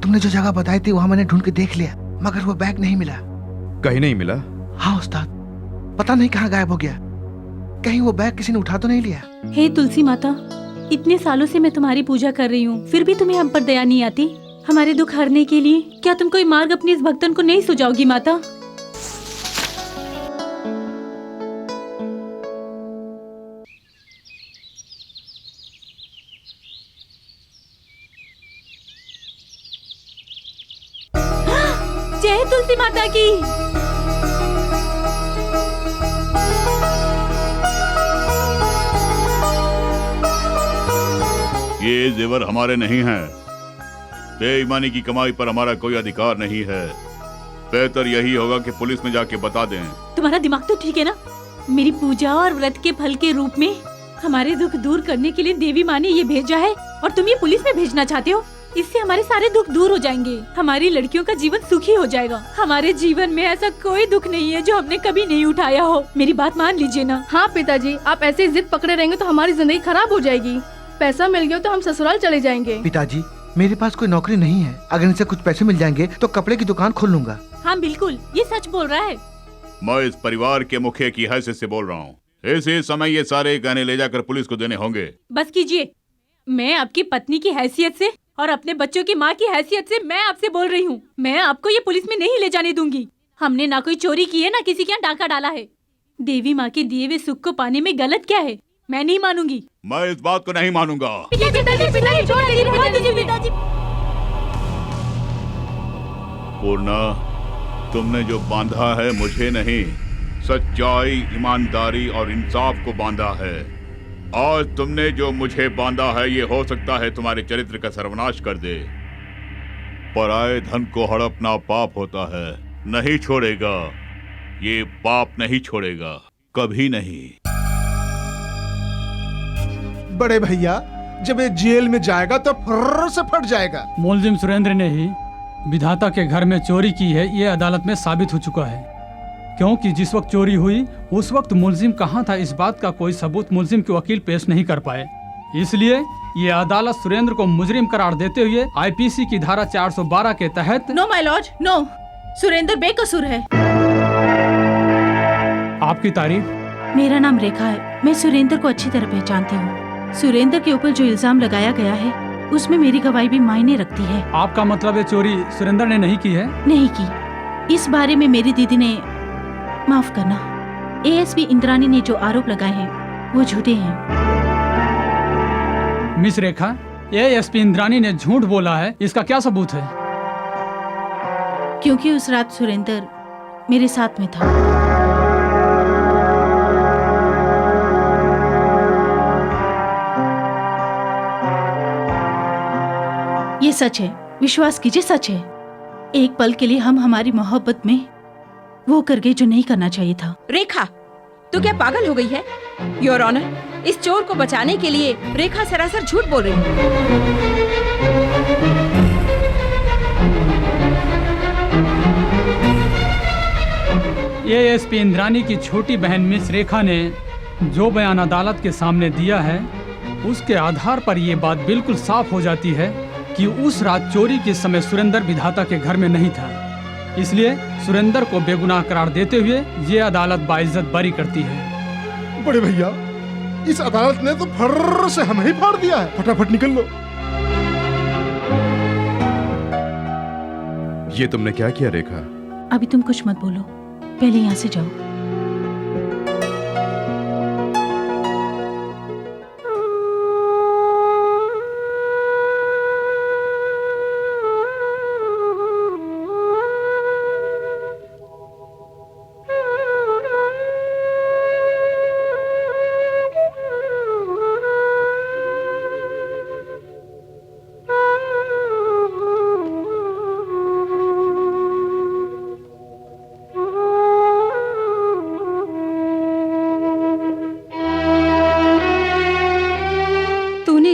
तुमने जो जगह बताई थी वहाँ मैंने ढूंढ के देख लिया, मगर वो बैग नहीं मिला। कहीं नहीं मिला? हाँ उस्ताद, पता नहीं कहाँ गायब हो गया। कहीं वो बैग किसी ने उठा तो नहीं लिया? हे तुलसी माता, इतने सालों से मैं तुम्हारी पूजा कर रही हूँ, फिर भी तुम्हें हम पर दया नहीं आती। हमारे दुख हरने के लिए क्या तुम कोई मार्ग अपने इस भक्तन को नहीं सुझाओगी माता? जय तुलसी माता की। ये जेवर हमारे नहीं हैं। बेईमानी की कमाई पर हमारा कोई अधिकार नहीं है। बेहतर यही होगा कि पुलिस में जाके बता दें। तुम्हारा दिमाग तो ठीक है ना? मेरी पूजा और व्रत के फल के रूप में हमारे दुख दूर करने के लिए देवी माँ ने ये भेजा है, और तुम ये पुलिस में भेजना चाहते हो? इससे हमारे सारे दुख दूर हो जाएंगे, हमारी लड़कियों का जीवन सुखी हो जाएगा। हमारे जीवन में ऐसा कोई दुख नहीं है जो हमने कभी नहीं उठाया हो। मेरी बात मान लीजिए ना। हाँ पिताजी, आप ऐसे जिद पकड़े रहेंगे तो हमारी जिंदगी खराब हो जाएगी। पैसा मिल गया तो हम ससुराल चले जाएंगे। पिताजी, मेरे पास कोई नौकरी नहीं है। अगर इनसे कुछ पैसे मिल जाएंगे तो कपड़े की दुकान खोल लूंगा। हाँ बिल्कुल, ये सच बोल रहा है। मैं इस परिवार के मुखिया की हैसियत से बोल रहा हूँ। इसी समय ये सारे गहने ले जाकर पुलिस को देने होंगे। बस कीजिए, मैं आपकी पत्नी की हैसियत से और अपने बच्चों की माँ की हैसियत से मैं आपसे बोल रही हूँ, मैं आपको ये पुलिस में नहीं ले जाने दूंगी। हमने ना कोई चोरी की है, ना किसी के यहाँ डाका डाला है। देवी माँ के दिए हुए सुख को पाने में गलत क्या है? मैं नहीं मानूंगी। मैं इस बात को नहीं मानूंगा। पूर्णा, तुमने जो बांधा है मुझे नहीं, सच्चाई, ईमानदारी और इंसाफ को बांधा है। और तुमने जो मुझे बांधा है ये हो सकता है तुम्हारे चरित्र का सर्वनाश कर दे। पराये धन को हड़पना पाप होता है, नहीं छोड़ेगा। ये पाप नहीं छोड़ेगा, कभी नहीं। बड़े भैया, जब ये जेल में जाएगा तो फर्र से फट जाएगा। मुलजिम सुरेंद्र ने ही विधाता के घर में चोरी की है, ये अदालत में साबित हो चुका है। क्योंकि जिस वक्त चोरी हुई उस वक्त मुलजिम कहाँ था, इस बात का कोई सबूत मुलजिम के वकील पेश नहीं कर पाए। इसलिए ये अदालत सुरेंद्र को मुजरिम करार देते हुए आईपीसी की धारा 412 के तहत no my lord, no, Surendra बेकसूर है। आपकी तारीफ। मेरा नाम रेखा है, मैं सुरेंद्र को अच्छी तरह पहचानती हूँ। सुरेंद्र के ऊपर जो इल्जाम लगाया गया है उसमें मेरी गवाही भी मायने रखती है। आपका मतलब ये चोरी सुरेंद्र ने नहीं की है? नहीं की। इस बारे में मेरी दीदी ने, माफ करना, एएसपी इंद्राणी ने जो आरोप लगाए हैं वो झूठे हैं। मिस रेखा, एएसपी इंद्राणी ने झूठ बोला है, इसका क्या सबूत है? क्योंकि उस रात सुरेंद्र मेरे साथ में था। ये सच है, विश्वास कीजिए, सच है। एक पल के लिए हम हमारी मोहब्बत में वो कर गए जो नहीं करना चाहिए था। रेखा, तू क्या पागल हो गई है? योर ऑनर, इस चोर को बचाने के लिए रेखा सरासर झूठ बोल रही है। एएसपी इंद्राणी की छोटी बहन मिस रेखा ने जो बयान अदालत के सामने दिया है उसके आधार पर ये बात बिल्कुल साफ हो जाती है कि उस रात चोरी के समय सुरेंद्र विधाता के घर में नहीं था। इसलिए सुरेंद्र को बेगुनाह करार देते हुए ये अदालत बाइज्जत बरी करती है। बड़े भैया, इस अदालत ने तो फर्र से हमें ही फाड़ दिया है। फटाफट निकल लो। ये तुमने क्या किया रेखा? अभी तुम कुछ मत बोलो, पहले यहाँ से जाओ।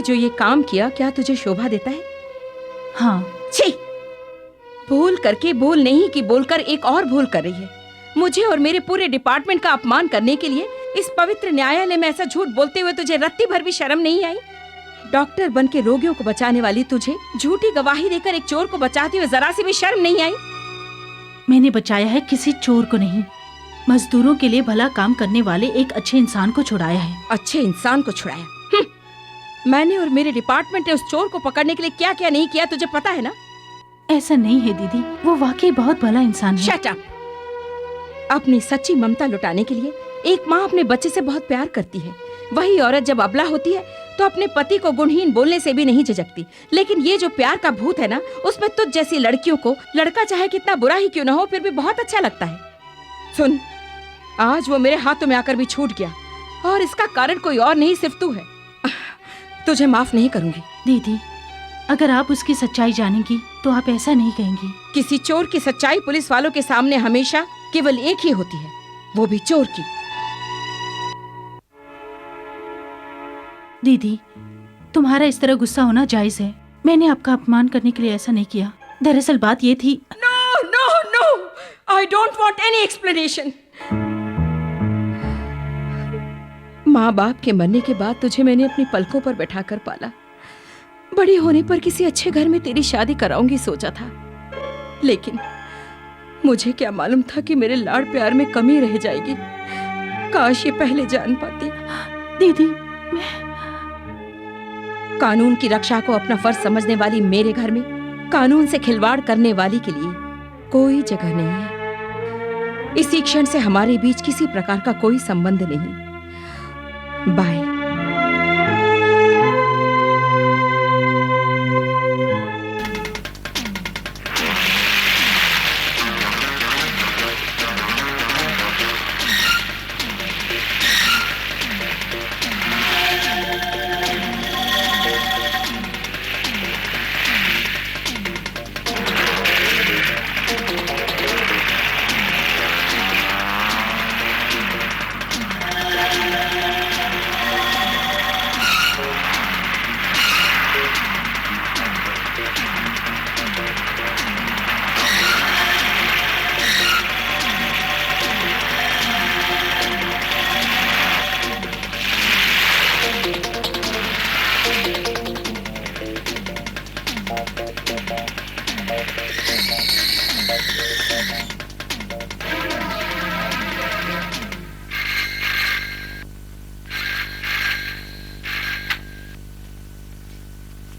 जो ये काम किया क्या तुझे शोभा देता है? हाँ। छी! भूल करके भूल नहीं कि बोलकर एक और भूल कर रही है। मुझे और मेरे पूरे डिपार्टमेंट का अपमान करने के लिए इस पवित्र न्यायालय में ऐसा झूठ बोलते हुए तुझे रत्ती भर भी शर्म नहीं आई? डॉक्टर बन के रोगियों को बचाने वाली तुझे झूठी गवाही देकर एक चोर को बचाते हुए जरा सी भी शर्म नहीं आई? मैंने बचाया है किसी चोर को नहीं, मजदूरों के लिए भला काम करने वाले एक अच्छे इंसान को छुड़ाया है। अच्छे इंसान को छुड़ाया? मैंने और मेरे डिपार्टमेंट ने उस चोर को पकड़ने के लिए क्या क्या नहीं किया, तुझे पता है ना? ऐसा नहीं है दीदी, वो वाकई बहुत भला इंसान है। Shut up! अपनी सच्ची ममता लुटाने के लिए एक माँ अपने बच्चे से बहुत प्यार करती है। वही औरत जब अबला होती है तो अपने पति को गुणहीन बोलने से भी नहीं झिझकती। लेकिन ये जो प्यार का भूत है ना, उसमें तुझ जैसी लड़कियों को लड़का चाहे कितना बुरा ही क्यों ना हो, फिर भी बहुत अच्छा लगता है। सुन, आज वो मेरे हाथों में आकर भी छूट गया और इसका कारण कोई और नहीं, सिर्फ तू है। तुझे माफ नहीं करूंगी। दीदी, अगर आप उसकी सच्चाई जानेंगी तो आप ऐसा नहीं कहेंगी। किसी चोर की सच्चाई पुलिस वालों के सामने हमेशा केवल एक ही होती है, वो भी चोर की। दीदी, तुम्हारा इस तरह गुस्सा होना जायज है। मैंने आपका अपमान करने के लिए ऐसा नहीं किया। दरअसल बात ये थी। No no no, I don't want any explanation. माँ बाप के मरने के बाद तुझे मैंने अपनी पलकों पर बैठाकर पाला। बड़ी होने पर किसी अच्छे घर में तेरी शादी कराऊंगी सोचा था, लेकिन मुझे क्या मालूम था कि मेरे लाड़ प्यार में कमी रह जाएगी। काश ये पहले जान पाती। दीदी, कानून की रक्षा को अपना फर्ज समझने वाली मेरे घर में कानून से खिलवाड़ करने वाली के लिए कोई जगह नहीं है। इसी क्षण से हमारे बीच किसी प्रकार का कोई संबंध नहीं। Bye.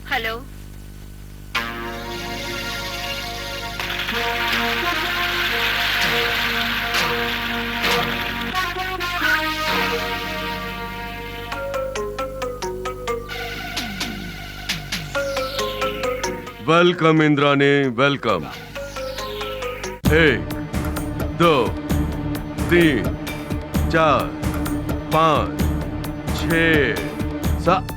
Hello, welcome Indrani, welcome. 1 2 3 4 5 6 7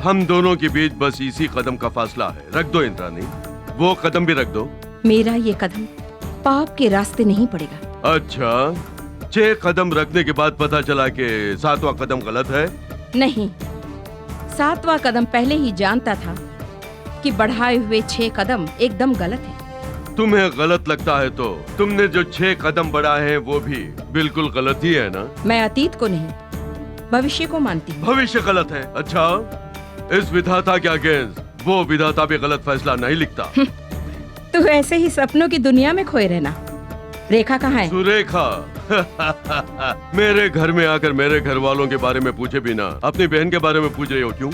हम दोनों के बीच बस इसी कदम का फासला है। रख दो इंद्राणी, वो कदम भी रख दो। मेरा ये कदम पाप के रास्ते नहीं पड़ेगा। अच्छा, 6 कदम रखने के बाद पता चला कि 7वां कदम गलत है? नहीं, 7वां कदम पहले ही जानता था कि बढ़ाए हुए 6 कदम एकदम गलत है। तुम्हें गलत लगता है तो तुमने जो 6 कदम बढ़ाए हैं वो भी बिल्कुल गलत ही है ना? मैं अतीत को नहीं, भविष्य को मानती हूँ। भविष्य गलत है? अच्छा, इस विधाता के अगेंस्ट वो विधाता भी गलत फैसला नहीं लिखता। तू ऐसे ही सपनों की दुनिया में खोए रहना। रेखा कहाँ है? सुरेखा मेरे घर में आकर मेरे घर वालों के बारे में पूछे बिना अपनी बहन के बारे में पूछ रही हो क्यों?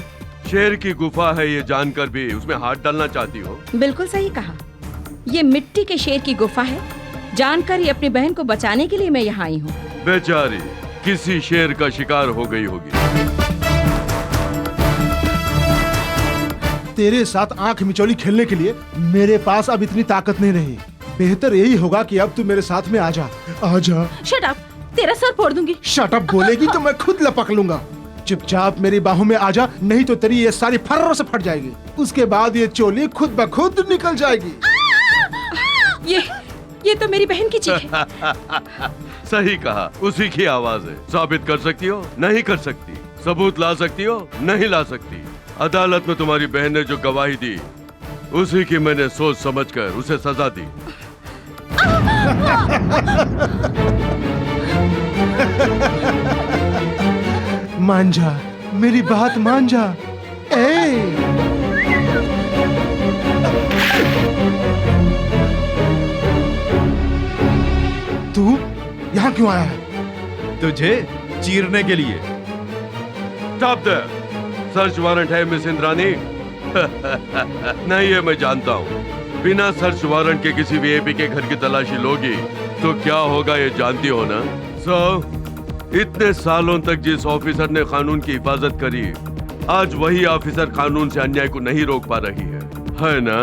शेर की गुफा है ये जानकर भी उसमें हाथ डालना चाहती हो? बिल्कुल सही कहा। ये मिट्टी के शेर की गुफा है, जानकर ही अपनी बहन को बचाने के लिए मैं यहाँ आई हूँ। बेचारी किसी शेर का शिकार हो गई होगी। तेरे साथ आंख मिचौली खेलने के लिए मेरे पास अब इतनी ताकत नहीं रही। बेहतर यही होगा कि अब तू मेरे साथ में आजा। आजा। शट अप, तेरा सर फोड़ दूंगी। शट अप बोलेगी तो मैं खुद लपक लूंगा। चुपचाप मेरी बाहों में आजा, नहीं तो तेरी ये सारी फर्रों से फट जाएगी। उसके बाद ये चोली खुद ब खुद निकल जाएगी। ये तो मेरी बहन की चीख है। सही कहा, उसी की आवाज है। साबित कर सकती हो? नहीं कर सकती। सबूत ला सकती हो? नहीं ला सकती। अदालत में तुम्हारी बहन ने जो गवाही दी उसी की मैंने सोच समझकर उसे सजा दी। मान जा, मेरी बात मान जा। ए तू यहाँ क्यों आया है? तुझे चीरने के लिए। Stop there. सर्च वारंट है मिस इंद्रानी? नहीं है, मैं जानता हूँ। बिना सर्च वारंट के किसी वीआईपी के घर की तलाशी लोगी तो क्या होगा ये जानती हो ना? इतने सालों तक जिस ऑफिसर ने कानून की हिफाजत करी, आज वही ऑफिसर कानून से अन्याय को नहीं रोक पा रही है ना?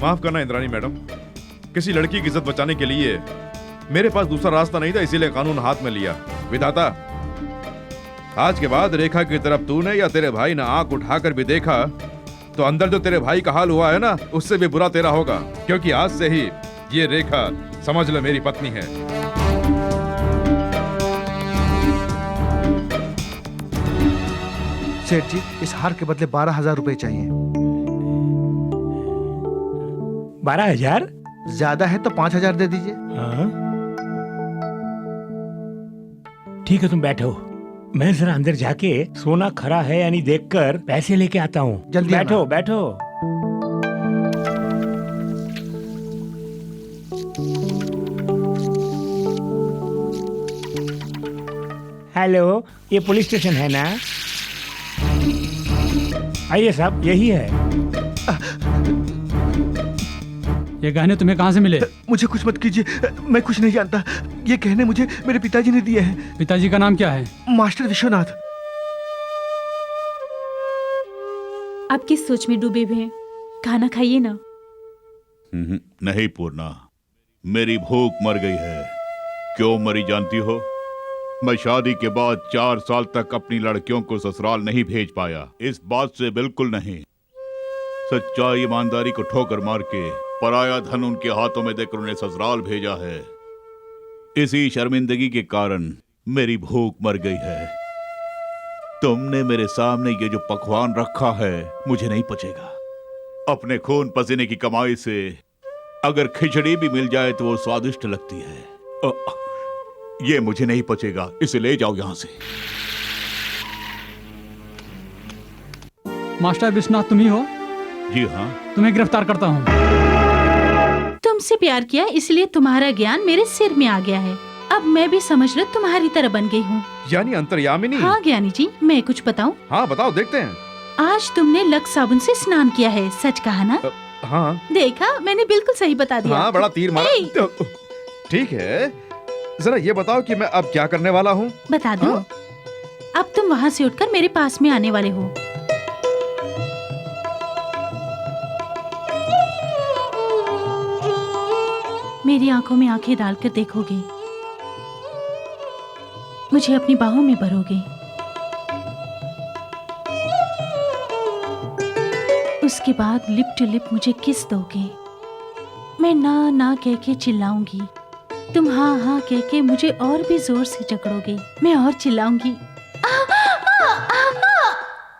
माफ करना इंद्रानी मैडम, किसी लड़की की इज्जत बचाने के लिए मेरे पास दूसरा रास्ता नहीं था, इसीलिए कानून हाथ में लिया। विधाता, आज के बाद रेखा की तरफ तूने या तेरे भाई ने आंख उठाकर भी देखा तो अंदर जो तेरे भाई का हाल हुआ है ना, उससे भी बुरा तेरा होगा, क्योंकि आज से ही ये रेखा समझ ले मेरी पत्नी है। सेठ जी, इस हार के बदले 12,000 रुपए चाहिए। 12,000? ज्यादा है तो 5,000 दे दीजिए। हाँ? ठीक है, तुम बैठो, मैं जरा अंदर जाके सोना खरा है या नहीं देखकर पैसे लेके आता हूँ। जल्दी बैठो आना। बैठो। हेलो, ये पुलिस स्टेशन है ना? आइए साहब, यही है। ये गहने तुम्हें कहाँ से मिले? मुझे कुछ मत कीजिए, मैं कुछ नहीं जानता। ये गहने मुझे मेरे पिताजी ने दिए हैं। पिताजी का नाम क्या है? मास्टर विश्वनाथ। आप किस सोच में डूबे हुए हैं? खाना खाइए ना। नहीं पूर्णा, मेरी भूख मर गई है। क्यों मरी जानती हो? मैं शादी के बाद 4 साल तक अपनी लड़कियों को ससुराल नहीं भेज पाया। इस बात से बिल्कुल नहीं। सच्चाई ईमानदारी को ठोकर मार के पराया धन उनके हाथों में देकर उन्हें ससुराल भेजा है। इसी शर्मिंदगी के कारण मेरी भूख मर गई है। तुमने मेरे सामने ये जो पकवान रखा है, मुझे नहीं पचेगा। अपने खून पसीने की कमाई से अगर खिचड़ी भी मिल जाए तो वो स्वादिष्ट लगती है। ये मुझे नहीं पचेगा, इसे ले जाओ यहां से। मास्टर विश्वनाथ तुम ही हो? जी हाँ। तुम्हें गिरफ्तार करता हूँ। तुमसे प्यार किया इसलिए तुम्हारा ज्ञान मेरे सिर में आ गया है। अब मैं भी समझ लो तुम्हारी तरह बन गई हूँ। यानी अंतर्यामिनी? हाँ ज्ञानी जी, मैं कुछ बताऊँ? हाँ बताओ, देखते हैं। आज तुमने लक्स साबुन से स्नान किया है, सच कहा ना? हाँ। देखा, मैंने बिल्कुल सही बता दिया। हाँ, बड़ा तीर मारा। ठीक है, जरा ये बताओ कि मैं अब क्या करने वाला हूँ? बता दो। हाँ? अब तुम वहाँ से उठकर मेरे पास में आने वाले हो। मेरी आंखों में आंखें डालकर देखोगे, मुझे अपनी बाहों में भरोगे। उसके बाद लिप टू लिप मुझे किस दोगे। मैं ना ना कह के चिल्लाऊंगी, तुम हाँ हाँ कह के मुझे और भी जोर से जकड़ोगे। मैं और चिल्लाऊंगी,